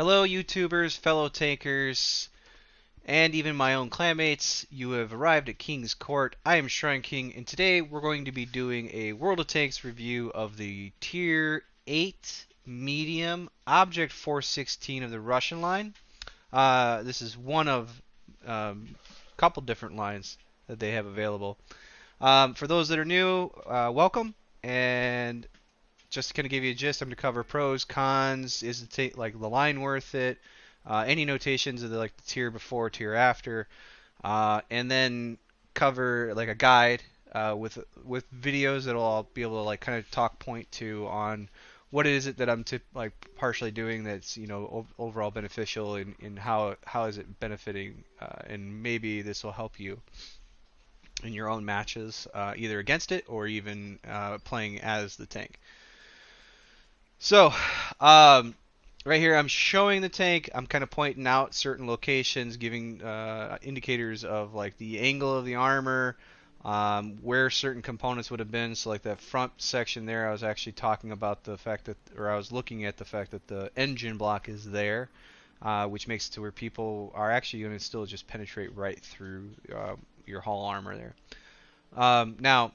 Hello, YouTubers, fellow tankers, and even my own clanmates. You have arrived at King's Court. I am Shrine King, and today we're going to be doing a World of Tanks review of the Tier 8 Medium Object 416 of the Russian line. This is one of a couple different lines that they have available. For those that are new, welcome, and just to kind of give you a gist, I'm going to cover pros, cons, is the line worth it, any notations of the tier before, tier after, and then cover like a guide with videos that'll all be able to kind of talk point to on what is it that I'm partially doing that's overall beneficial and how is it benefiting, and maybe this will help you in your own matches, either against it or even playing as the tank. So, right here I'm showing the tank. I'm kind of pointing out certain locations, giving indicators of the angle of the armor, where certain components would have been. So like that front section there, I was actually talking about the fact that, or I was looking at the fact that the engine block is there, which makes it to where people are actually going to still just penetrate right through your hull armor there. Now,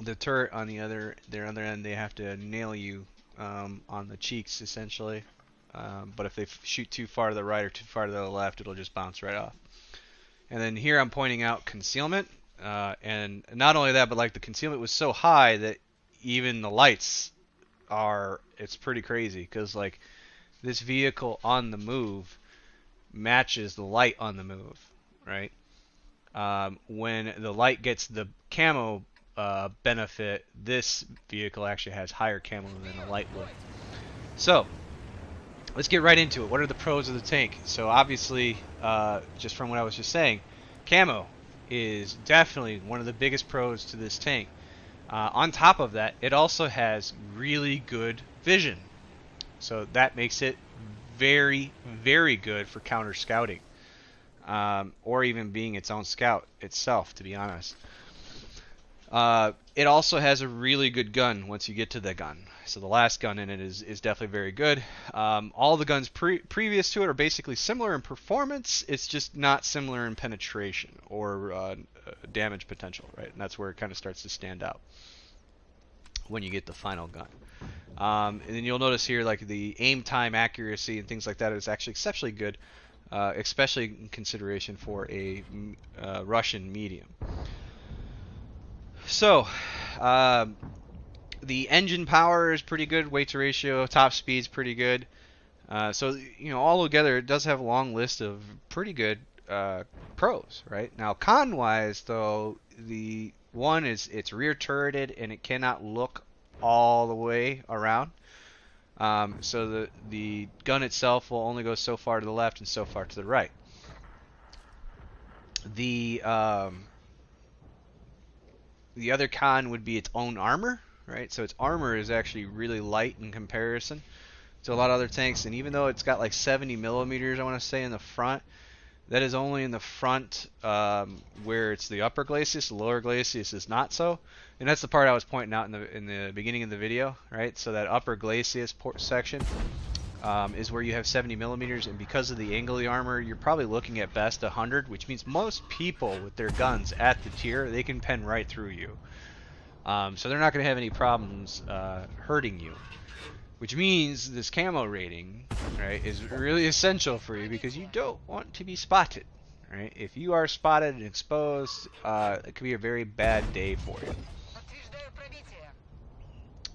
the turret on the other end, they have to nail you on the cheeks essentially, but if they shoot too far to the right or too far to the left, it'll just bounce right off. And then here I'm pointing out concealment, and not only that, but the concealment was so high that even the lights it's pretty crazy, because this vehicle on the move matches the light on the move, right? When the light gets the camo benefit, this vehicle actually has higher camo than a light would. So let's get right into it. What are the pros of the tank? So obviously, just from what I was just saying, camo is definitely one of the biggest pros to this tank. On top of that, it also has really good vision, so that makes it very, very good for counter scouting, or even being its own scout itself, to be honest. It also has a really good gun once you get to the gun. So the last gun in it is definitely very good. All the guns previous to it are basically similar in performance. It's just not similar in penetration or damage potential, right? And that's where it kind of starts to stand out when you get the final gun. And then you'll notice here the aim time, accuracy, and things like that is actually exceptionally good, especially in consideration for a Russian medium. So, the engine power is pretty good, weight to ratio, top speed's pretty good. So, all together, it does have a long list of pretty good pros, right? Now, con-wise, though, the one is it's rear turreted and it cannot look all the way around. So the gun itself will only go so far to the left and so far to the right. The other con would be its own armor, right? So its armor is actually really light in comparison to a lot of other tanks, and even though it's got 70 millimeters, I want to say, in the front, that is only in the front where it's the upper glacis. The lower glacis is not so, and that's the part I was pointing out in the beginning of the video, right? So that upper glacis section is where you have 70 millimeters, and because of the angle of the armor, you're probably looking at best 100, which means most people with their guns at the tier, they can pen right through you. So they're not going to have any problems hurting you, which means this camo rating, right, is really essential for you, because you don't want to be spotted, right? If you are spotted and exposed, it could be a very bad day for you.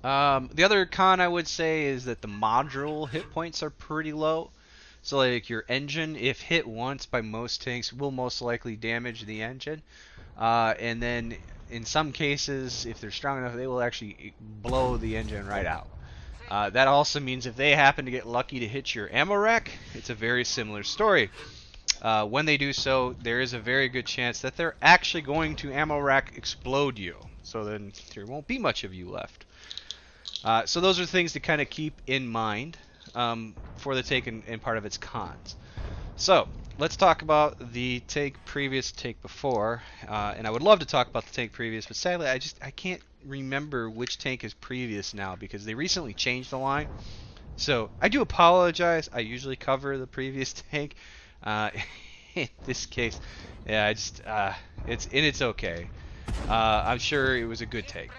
The other con I would say is that the module hit points are pretty low. So your engine, if hit once by most tanks, will most likely damage the engine. And then in some cases, if they're strong enough, they will actually blow the engine right out. That also means if they happen to get lucky to hit your ammo rack, it's a very similar story. When they do so, there is a very good chance that they're actually going to ammo rack explode you. So then there won't be much of you left. So those are things to kind of keep in mind for the tank and part of its cons. So let's talk about the tank previous, tank before, and I would love to talk about the tank previous, but sadly I can't remember which tank is previous now, because they recently changed the line. So I do apologize. I usually cover the previous tank. In this case, yeah, it's okay. I'm sure it was a good tank.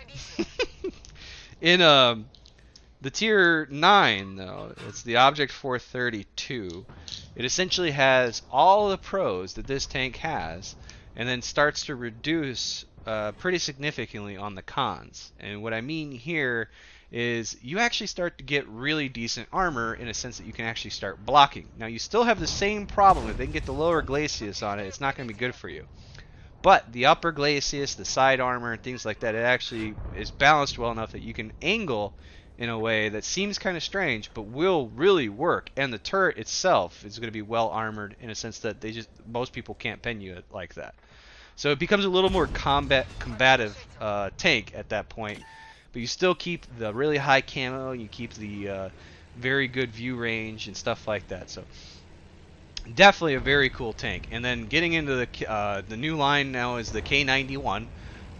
In the tier 9 though, it's the Object 432. It essentially has all the pros that this tank has, and then starts to reduce pretty significantly on the cons. And what I mean here is you actually start to get really decent armor in a sense that you can actually start blocking. Now you still have the same problem. If they can get the lower Glacius on it, it's not going to be good for you. But the upper Glacius, the side armor, and things like that, it actually is balanced well enough that you can angle in a way that seems kind of strange, but will really work. And the turret itself is going to be well armored in a sense that most people can't pen you like that. So it becomes a little more combative tank at that point. But you still keep the really high camo, you keep the very good view range and stuff like that. So definitely a very cool tank. And then getting into the new line now is the K91,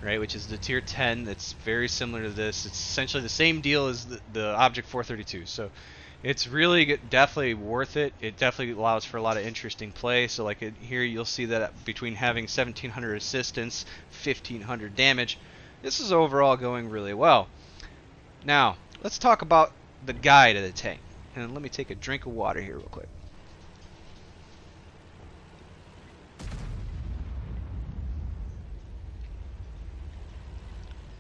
right, which is the tier 10. That's very similar to this. It's essentially the same deal as the Object 432. So it's really definitely worth it. It definitely allows for a lot of interesting play. So like here you'll see that between having 1700 assistance, 1500 damage, this is overall going really well. Now, let's talk about the guide of the tank. And let me take a drink of water here real quick.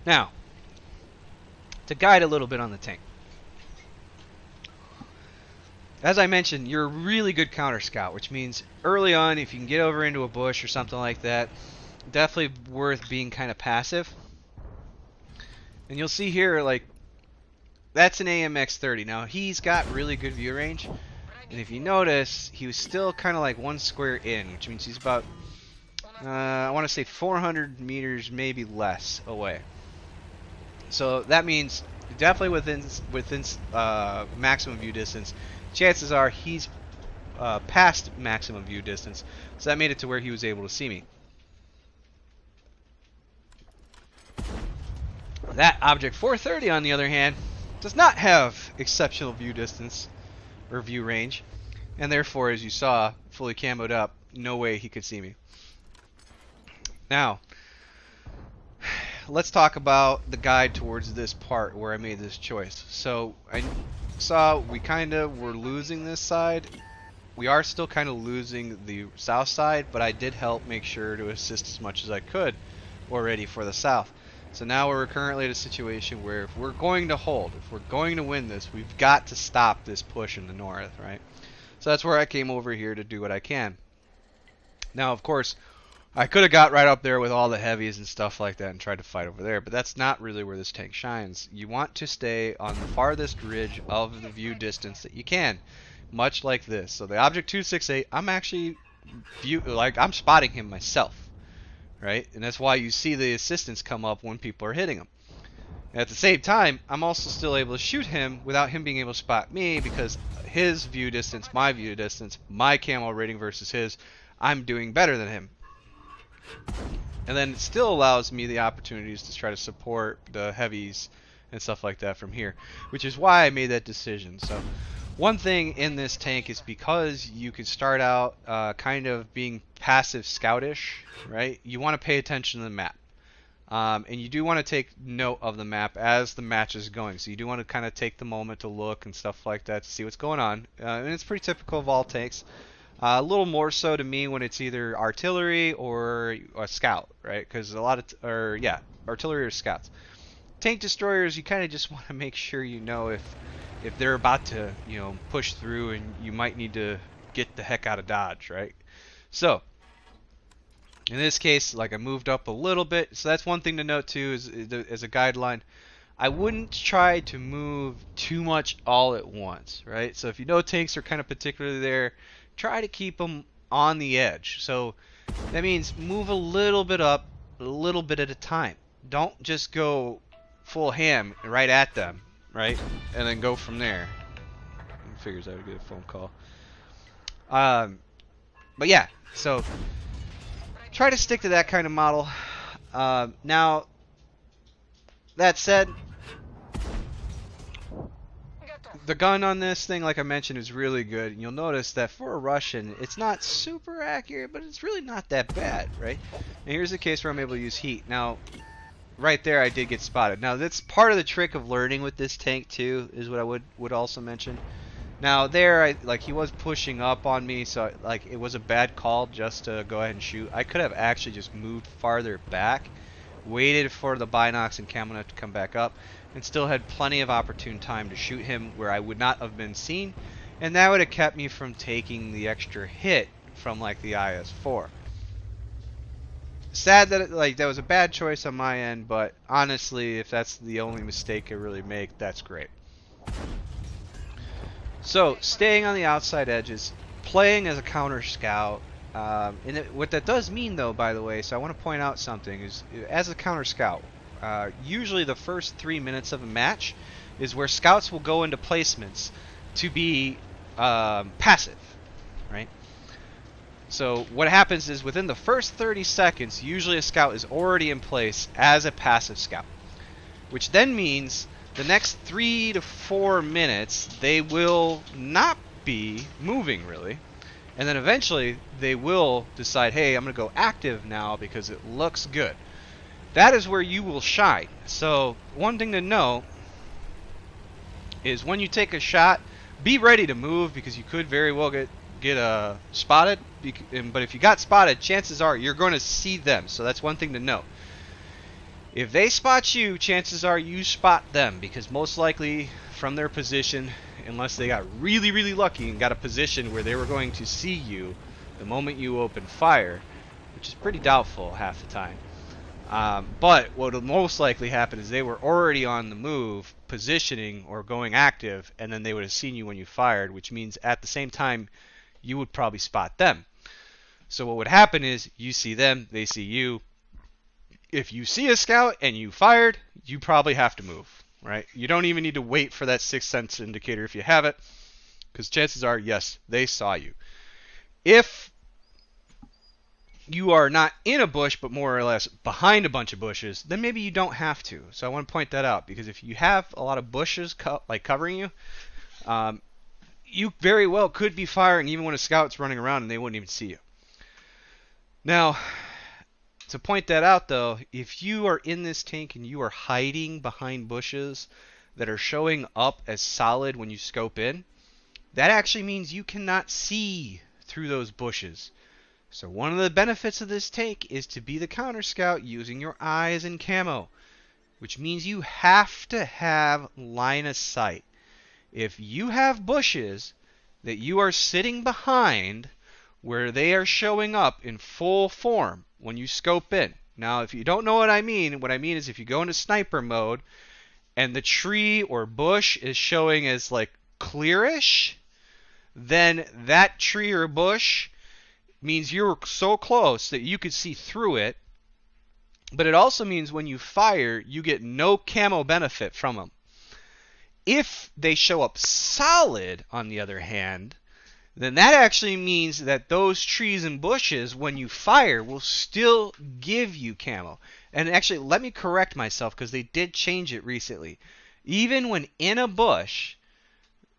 Now, to guide a little bit on the tank. As I mentioned, you're a really good counter scout, which means early on, if you can get over into a bush or something like that, definitely worth being kind of passive. And you'll see here, like, that's an AMX-30. Now, he's got really good view range. And if you notice, he was still kind of like one square in, which means he's about, I want to say 400 meters, maybe less away. So that means definitely within maximum view distance. Chances are he's past maximum view distance. So that made it to where he was able to see me. That Object 430, on the other hand, does not have exceptional view distance or view range, and therefore, as you saw, fully camoed up, no way he could see me. Now, let's talk about the guide towards this part where I made this choice. So I saw we kind of were losing this side. We are still kind of losing the south side, but I did help make sure to assist as much as I could already for the south. So now we're currently in a situation where if we're going to hold, if we're going to win this, we've got to stop this push in the north, right? So that's where I came over here to do what I can. Now, of course, I could have got right up there with all the heavies and stuff like that and tried to fight over there, but that's not really where this tank shines. You want to stay on the farthest ridge of the view distance that you can, much like this. So the Object 268, I'm actually I'm spotting him myself. Right? And that's why you see the assistance come up when people are hitting him. And at the same time, I'm also still able to shoot him without him being able to spot me because his view distance, my view distance, my camo rating versus his, I'm doing better than him. And then it still allows me the opportunities to try to support the heavies and stuff like that from here, which is why I made that decision. So one thing in this tank is because you could start out kind of being passive scoutish, right? You want to pay attention to the map. And you do want to take note of the map as the match is going. So you do want to kind of take the moment to look and stuff like that to see what's going on. And it's pretty typical of all tanks. A little more so to me when it's either artillery or a scout, right? Because artillery or scouts. Tank destroyers, you kind of just want to make sure you know if they're about to, push through and you might need to get the heck out of Dodge, right? So, in this case, like I moved up a little bit. So that's one thing to note too as a guideline. I wouldn't try to move too much all at once, right? So if you know tanks are kind of particularly there, try to keep them on the edge. So that means move a little bit up, a little bit at a time. Don't just go full ham right at them, right? And then go from there. He figures I would get a phone call. But yeah, so try to stick to that kind of model. Now, that said, the gun on this thing, like I mentioned, is really good. And you'll notice that for a Russian, it's not super accurate, but it's really not that bad, right? And here's the case where I'm able to use heat. Now, right there, I did get spotted. Now, that's part of the trick of learning with this tank, too, is what I would also mention. Now, there, he was pushing up on me, so, like, it was a bad call just to go ahead and shoot. I could have actually just moved farther back, waited for the Binox and Camo to come back up, and still had plenty of opportune time to shoot him where I would not have been seen, and that would have kept me from taking the extra hit from like the IS-4. Sad that that was a bad choice on my end, but honestly, if that's the only mistake I really make, that's great. So, staying on the outside edges, playing as a counter scout, what that does mean though, by the way, so I want to point out something, is as a counter scout, usually the first 3 minutes of a match is where scouts will go into placements to be passive, right? So what happens is within the first 30 seconds, usually a scout is already in place as a passive scout, which then means the next 3 to 4 minutes they will not be moving really, and then eventually they will decide, hey, I'm gonna go active now because it looks good. That is where you will shine. So one thing to know is when you take a shot, be ready to move because you could very well get spotted. But if you got spotted, chances are you're going to see them. So that's one thing to know. If they spot you, chances are you spot them because most likely from their position, unless they got really, really lucky and got a position where they were going to see you the moment you open fire, which is pretty doubtful half the time. But what will most likely happen is they were already on the move, positioning or going active, and then they would have seen you when you fired, which means at the same time you would probably spot them. So what would happen is you see them, they see you. If you see a scout and you fired, you probably have to move, right? You don't even need to wait for that sixth sense indicator if you have it, because chances are, yes, they saw you. If you are not in a bush, but more or less behind a bunch of bushes, then maybe you don't have to. So I want to point that out, because if you have a lot of bushes covering you, you very well could be firing even when a scout's running around and they wouldn't even see you. Now, to point that out though, if you are in this tank and you are hiding behind bushes that are showing up as solid when you scope in, that actually means you cannot see through those bushes. So one of the benefits of this tank is to be the counter scout using your eyes and camo, which means you have to have line of sight. If you have bushes that you are sitting behind where they are showing up in full form when you scope in. Now, if you don't know what I mean is if you go into sniper mode and the tree or bush is showing as like clearish, then that tree or bush means you're so close that you could see through it. But it also means when you fire, you get no camo benefit from them. If they show up solid, on the other hand, then that actually means that those trees and bushes, when you fire, will still give you camo. And actually, let me correct myself, because they did change it recently. Even when in a bush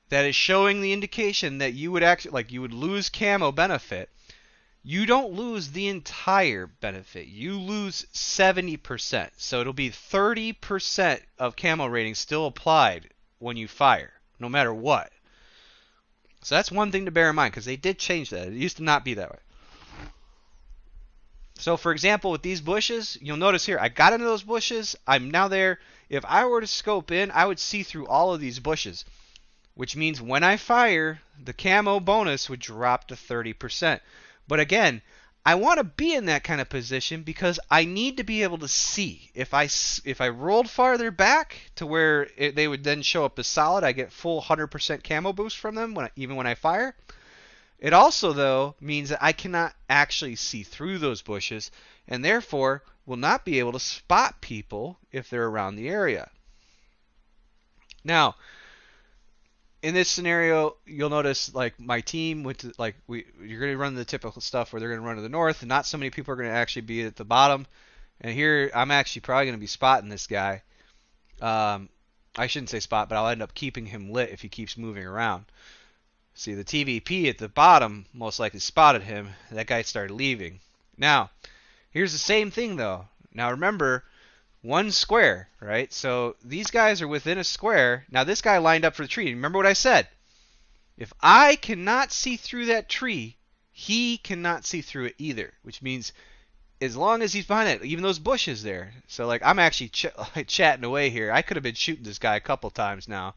that is showing the indication that you would actually, like, you would lose camo benefit, you don't lose the entire benefit. You lose 70%. So it'll be 30% of camo rating still applied when you fire, no matter what. So that's one thing to bear in mind, because they did change that. It used to not be that way. So for example, with these bushes, you'll notice here, I got into those bushes. I'm now there. If I were to scope in, I would see through all of these bushes, which means when I fire, the camo bonus would drop to 30%. But again, I want to be in that kind of position because I need to be able to see. If I rolled farther back to where they would then show up as solid, I get full 100% camo boost from them even when I fire. It also, though, means that I cannot actually see through those bushes and therefore will not be able to spot people if they're around the area. Now, in this scenario, you'll notice like my team went to you're going to run the typical stuff where they're going to run to the north, and not so many people are going to actually be at the bottom. And here I'm actually probably going to be spotting this guy. I shouldn't say spot, but I'll end up keeping him lit if he keeps moving around. See, the TVP at the bottom most likely spotted him. That guy started leaving. Now, here's the same thing though. Now remember, one square, right? So these guys are within a square. Now this guy lined up for the tree. Remember what I said? If I cannot see through that tree, he cannot see through it either, which means as long as he's behind it, even those bushes there. So like I'm actually chatting away here. I could have been shooting this guy a couple times now.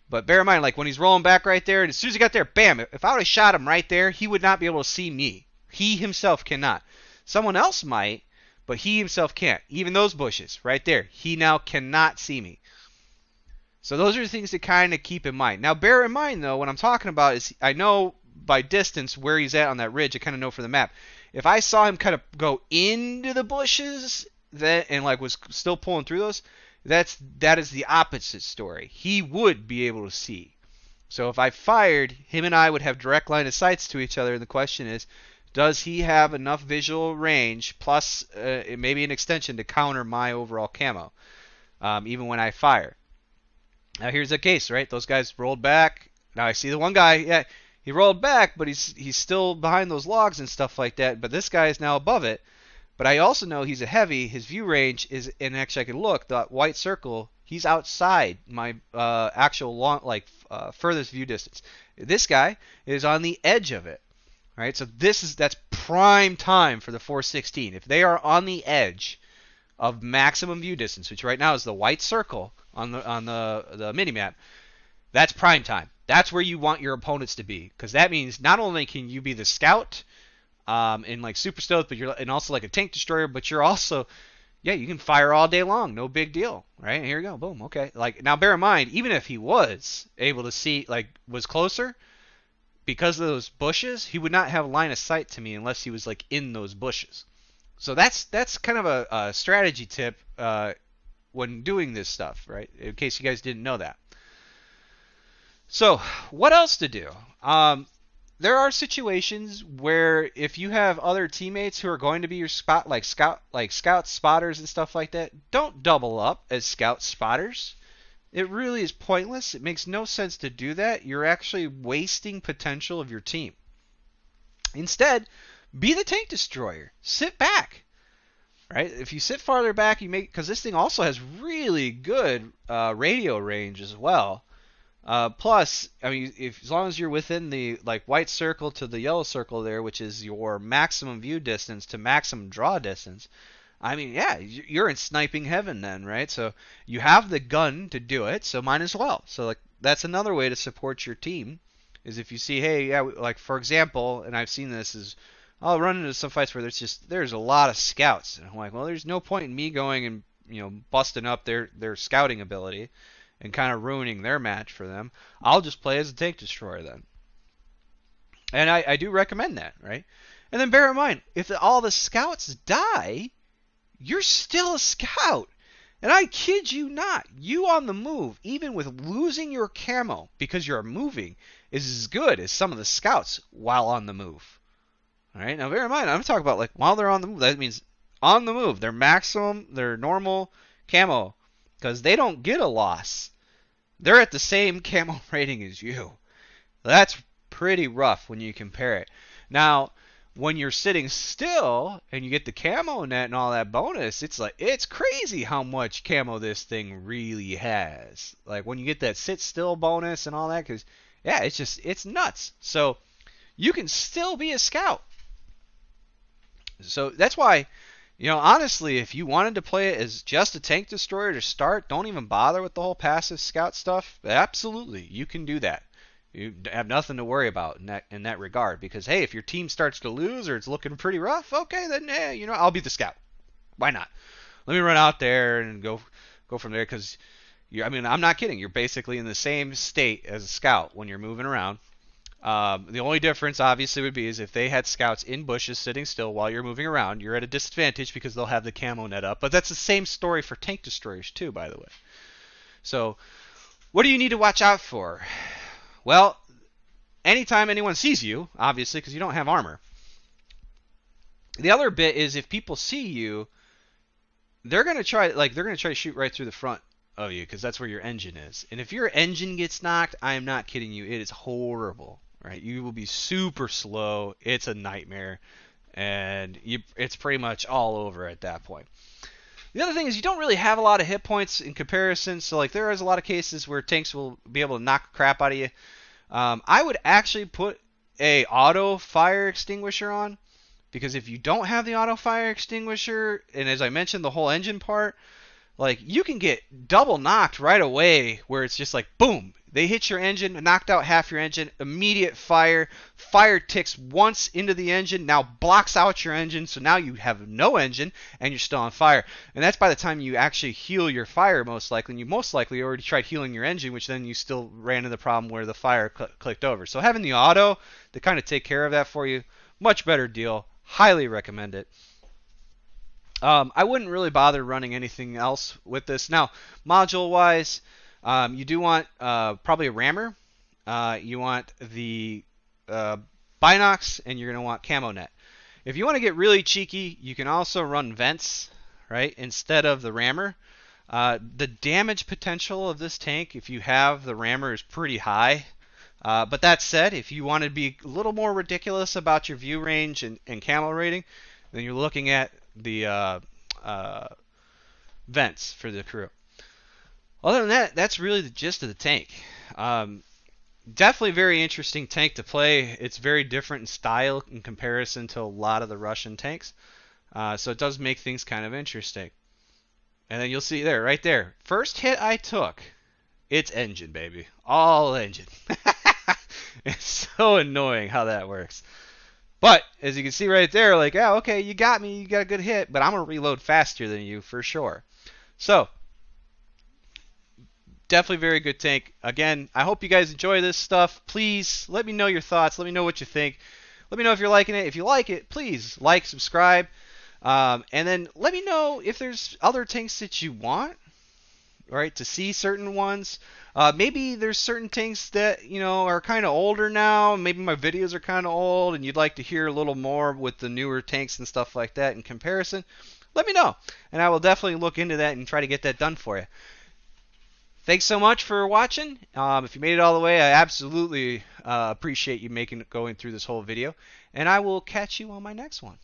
But bear in mind, like when he's rolling back right there, and as soon as he got there, bam, if I would have shot him right there, he would not be able to see me. He himself cannot. Someone else might, but he himself can't. Even those bushes right there, he now cannot see me. So those are the things to kind of keep in mind. Now bear in mind though, what I'm talking about is I know by distance where he's at on that ridge. I kind of know for the map. If I saw him kind of go into the bushes and like was still pulling through those, that is the opposite story. He would be able to see. So if I fired, him and I would have direct line of sights to each other, and the question is, does he have enough visual range plus maybe an extension to counter my overall camo, even when I fire? Now here's the case, right? Those guys rolled back. Now I see the one guy, yeah, he rolled back, but he's still behind those logs and stuff like that. But this guy is now above it. But I also know he's a heavy. His view range is, and actually I can look, the white circle, he's outside my actual furthest view distance. This guy is on the edge of it, right? So that's prime time for the 416. If they are on the edge of maximum view distance, which right now is the white circle on the mini map, that's prime time. That's where you want your opponents to be, because that means not only can you be the scout in like super stealth, but you're and also like a tank destroyer, but you're also, yeah, you can fire all day long, no big deal, right? Here you go, boom, okay. Like now, bear in mind, even if he was able to see, like was closer, because of those bushes, he would not have line of sight to me unless he was like in those bushes. So that's kind of a strategy tip when doing this stuff, right? In case you guys didn't know that. So what else to do? There are situations where if you have other teammates who are going to be your spot, like scout spotters and stuff like that, don't double up as scout spotters. It really is pointless. It makes no sense to do that. You're actually wasting potential of your team. Instead, be the tank destroyer. Sit back. Right? If you sit farther back, you make, because this thing also has really good radio range as well. Plus, I mean, as long as you're within the like white circle to the yellow circle there, which is your maximum view distance to maximum draw distance, I mean, yeah, you're in sniping heaven then, right? So you have the gun to do it, so might as well. So like that's another way to support your team, is if you see, hey, yeah, like for example, and I've seen this, is I'll run into some fights where there's a lot of scouts, and I'm like, well, there's no point in me going and busting up their scouting ability and kind of ruining their match for them. I'll just play as a tank destroyer then. And I do recommend that, right? And then bear in mind, if all the scouts die, you're still a scout. And I kid you not, you on the move, even with losing your camo because you're moving, is as good as some of the scouts while on the move. All right, now bear in mind, I'm talking about like while they're on the move. That means on the move, their normal camo, because they don't get a loss. They're at the same camo rating as you. That's pretty rough when you compare it. Now, when you're sitting still and you get the camo net and all that bonus, it's crazy how much camo this thing really has. Like when you get that sit still bonus and all that, because yeah, it's nuts. So you can still be a scout. So that's why, honestly, if you wanted to play it as just a tank destroyer to start, don't even bother with the whole passive scout stuff. Absolutely, you can do that. You have nothing to worry about in that regard, because hey, if your team starts to lose or it's looking pretty rough, okay, then I'll be the scout. Why not? Let me run out there and go from there, because I'm not kidding. You're basically in the same state as a scout when you're moving around. The only difference obviously would be is if they had scouts in bushes sitting still while you're moving around, you're at a disadvantage because they'll have the camo net up. But that's the same story for tank destroyers too, by the way. So what do you need to watch out for? Well, anytime anyone sees you, obviously, because you don't have armor. The other bit is if people see you, they're gonna try to shoot right through the front of you because that's where your engine is. And if your engine gets knocked, I am not kidding you, it is horrible. Right? You will be super slow. It's a nightmare, and it's pretty much all over at that point. The other thing is you don't really have a lot of hit points in comparison. So like there is a lot of cases where tanks will be able to knock the crap out of you. I would actually put a auto fire extinguisher on, because if you don't have the auto fire extinguisher, and as I mentioned the whole engine part, like you can get double knocked right away where it's just like boom, they hit your engine, knocked out half your engine, immediate fire. Fire ticks once into the engine, now blocks out your engine, so now you have no engine and you're still on fire. And that's by the time you actually heal your fire, most likely. And you most likely already tried healing your engine, which then you still ran into the problem where the fire clicked over. So having the auto to kind of take care of that for you, much better deal. Highly recommend it. I wouldn't really bother running anything else with this. Now, module-wise, you do want probably a rammer. You want the Binox, and you're going to want Camo Net. If you want to get really cheeky, you can also run vents, right, instead of the rammer. The damage potential of this tank, if you have the rammer, is pretty high. But that said, if you want to be a little more ridiculous about your view range and camo rating, then you're looking at the vents for the crew. Other than that, that's really the gist of the tank. Definitely very interesting tank to play. It's very different in style in comparison to a lot of the Russian tanks. So it does make things kind of interesting. And then you'll see there, right there. First hit I took, it's engine, baby. All engine. It's so annoying how that works. But, as you can see right there, like, yeah, okay, you got me, you got a good hit, but I'm going to reload faster than you for sure. So, definitely very good tank. Again, I hope you guys enjoy this stuff. Please, let me know your thoughts. Let me know what you think. Let me know if you're liking it. If you like it, please like, subscribe. And then let me know if there's other tanks that you want, right, to see certain ones. Maybe there's certain tanks that, you know, are kind of older now. Maybe my videos are kind of old and you'd like to hear a little more with the newer tanks and stuff like that in comparison. Let me know, and I will definitely look into that and try to get that done for you. Thanks so much for watching. If you made it all the way, I absolutely appreciate you going through this whole video, and I will catch you on my next one.